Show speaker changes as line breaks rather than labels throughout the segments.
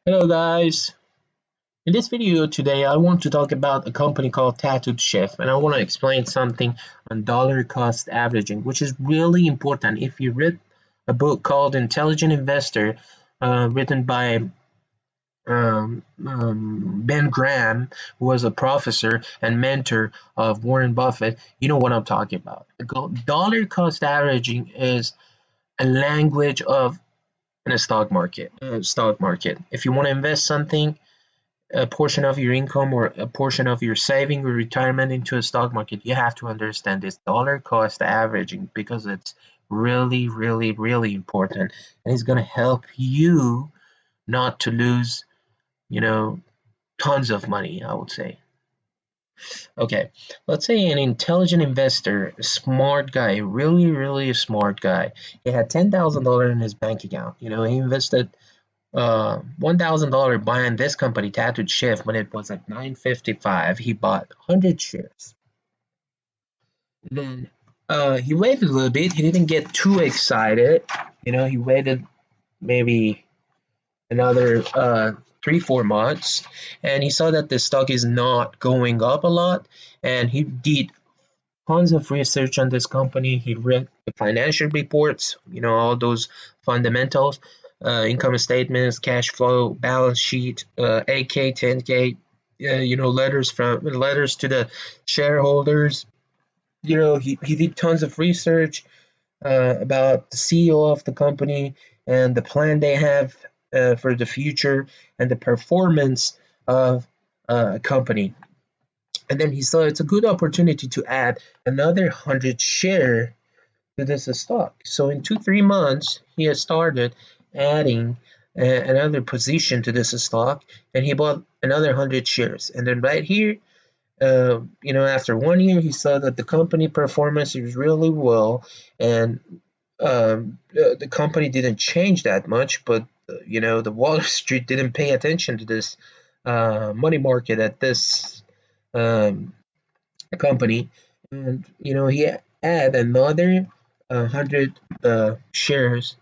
Hello guys. In this video today I want to talk about a company called Tattooed Chef, and I want to explain something on dollar cost averaging, which is really important. If you read a book called Intelligent Investor, written by Ben Graham, who was a professor and mentor of Warren Buffett, you know what I'm talking about. Dollar cost averaging is a language of in a stock market. If you want to invest something, a portion of your income or a portion of your saving or retirement into a stock market, you have to understand this dollar cost averaging because it's really, really, really important, and it's going to help you not to lose, you know, tons of money, I would say. Okay, let's say an intelligent investor, a smart guy, really, really smart guy. He had $10,000 in his bank account. He invested $1,000 buying this company, Tattooed Chef, when it was at 9.55. He bought 100 shares. Then he waited a little bit. He didn't get too excited. He waited maybe another 3-4 months, and he saw that the stock is not going up a lot. And he did tons of research on this company. He read the financial reports, all those fundamentals, income statements, cash flow, balance sheet, 8K, 10K, letters to the shareholders. He did tons of research about the CEO of the company and the plan they have for the future and the performance of a company. And then he saw it's a good opportunity to add another 100 share to this stock. So in 2-3 months, he has started adding another position to this stock, and he bought another 100 shares. And then right here, after 1 year, he saw that the company performance is really well, and the company didn't change that much, but the Wall Street didn't pay attention to this money market at this um, company, and he add another 100 shares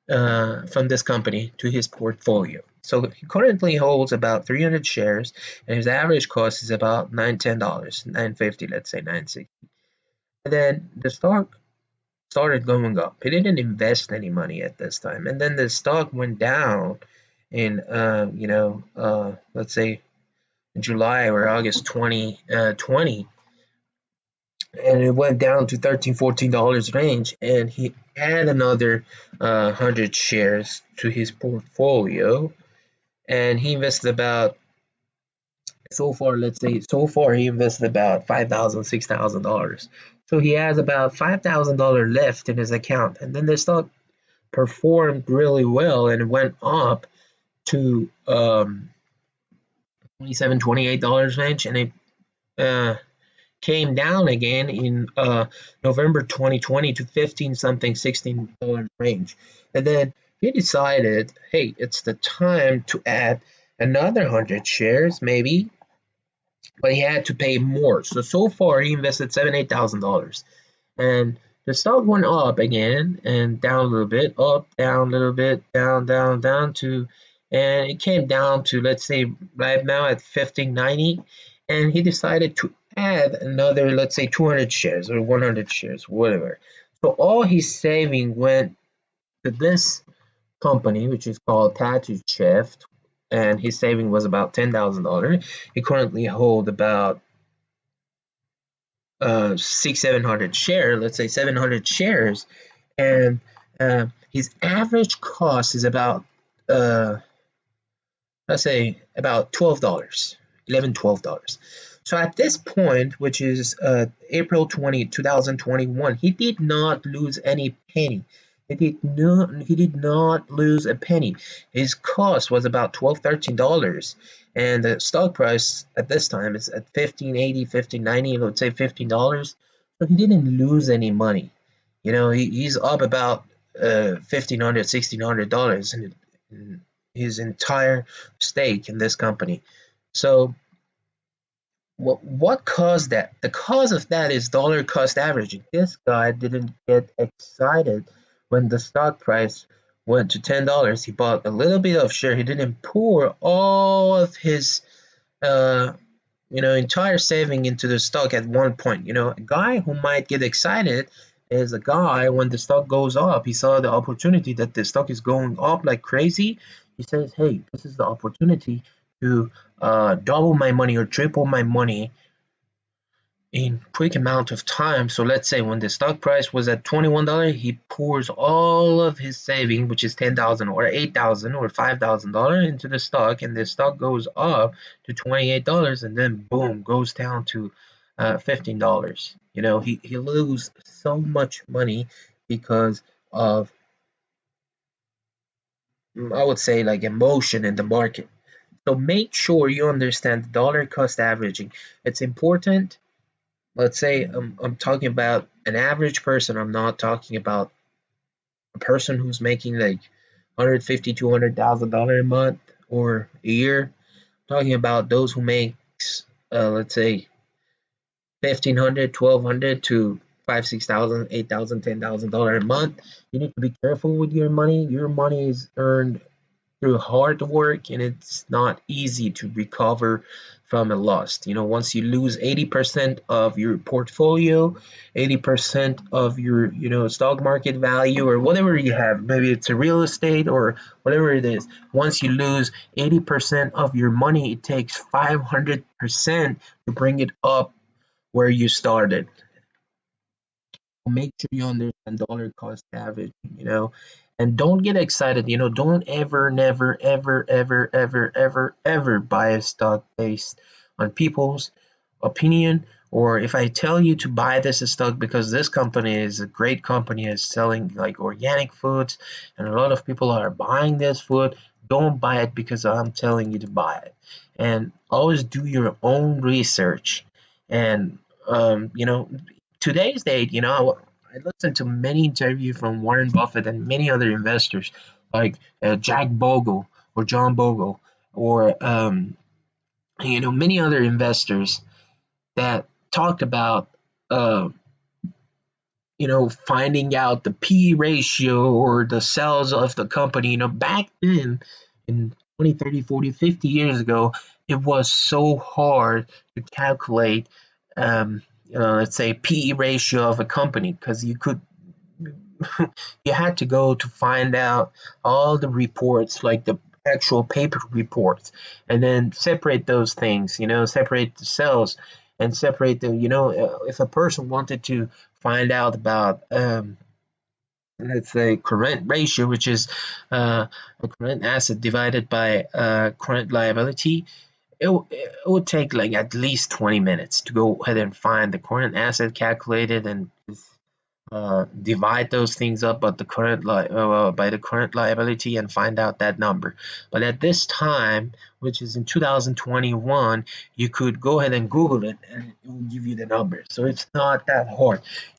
from this company to his portfolio. So he currently holds about 300 shares, and his average cost is about $9-10, 9.50, let's say 9.60. And then the stock started going up. He didn't invest any money at this time, and then the stock went down in let's say July or August 2020, and it went down to $13-14 range, and he added another 100 shares to his portfolio, and he invested about, so far he invested about $5,000 $6,000. So he has about $5,000 left in his account, and then the stock performed really well and went up to 27 $28 range, and it uh, came down again in November 2020 to 15 something $16 range. And then he decided, hey, it's the time to add another 100 shares, maybe, but he had to pay more. So far he invested $7 $8,000, and the stock went up again and down a little bit, up, down a little bit, down, down, down to, and it came down to, let's say right now at 15.90, and he decided to add another, let's say 200 shares or 100 shares, whatever. So all his saving went to this company, which is called Tattoo Chef, and his saving was about $10,000. He currently holds about 600-700 shares, let's say 700 shares, and his average cost is about let's say about $12, 11 $12. So at this point, which is April 2021, he did not lose any penny. He did not lose a penny. His cost was about $12 $13, and the stock price at this time is at 15.80 15.90, let's say $15. So he didn't lose any money. He's up about $1,500 $1,600 in his entire stake in this company. So what caused that? The cause of that is dollar cost averaging. This guy didn't get excited when the stock price went to $10. He bought a little bit of share. He didn't pour all of his uh, entire saving into the stock at one point. A guy who might get excited is a guy when the stock goes up. He saw the opportunity that the stock is going up like crazy. He says, "Hey, this is the opportunity to double my money or triple my money in quick amount of time." So let's say when the stock price was at $21, he pours all of his saving, which is 10,000 or 8,000 or $5,000 into the stock, and the stock goes up to $28, and then boom, goes down to $15. He lose so much money because of, I would say, like emotion in the market. So make sure you understand the dollar cost averaging. It's important. Let's say I'm talking about an average person. I'm not talking about a person who's making like 150, $200,000 a month or a year. I'm talking about those who makes let's say 1,500, 1,200 to 5, 6,000, 8,000, $10,000 a month. You need to be careful with your money. Your money is earned through hard work, and it's not easy to recover from a loss. Once you lose 80% of your portfolio, 80% of your stock market value or whatever you have, maybe it's a real estate or whatever it is. Once you lose 80% of your money, it takes 500% to bring it up where you started. Make sure you understand dollar cost average, and don't get excited. Don't ever, never, ever, ever, ever, ever, ever buy a stock based on people's opinion, or if I tell you to buy this stock because this company is a great company, is selling like organic foods, and a lot of people are buying this food. Don't buy it because I'm telling you to buy it, and always do your own research. And today's date, I listened to many interviews from Warren Buffett and many other investors, like Jack Bogle or John Bogle, or many other investors that talked about uh, finding out the P ratio or the sales of the company. Back then in 20, 30, 40, 50 years ago, it was so hard to calculate, let's say, PE ratio of a company, because you had to go to find out all the reports, like the actual paper reports, and then separate those things, separate the cells and separate the, if a person wanted to find out about, let's say, current ratio, which is a current asset divided by current liability, it would take like at least 20 minutes to go ahead and find the current asset calculated and divide those things up by the current liability and find out that number. But at this time, which is in 2021, you could go ahead and Google it and it will give you the number. So it's not that hard.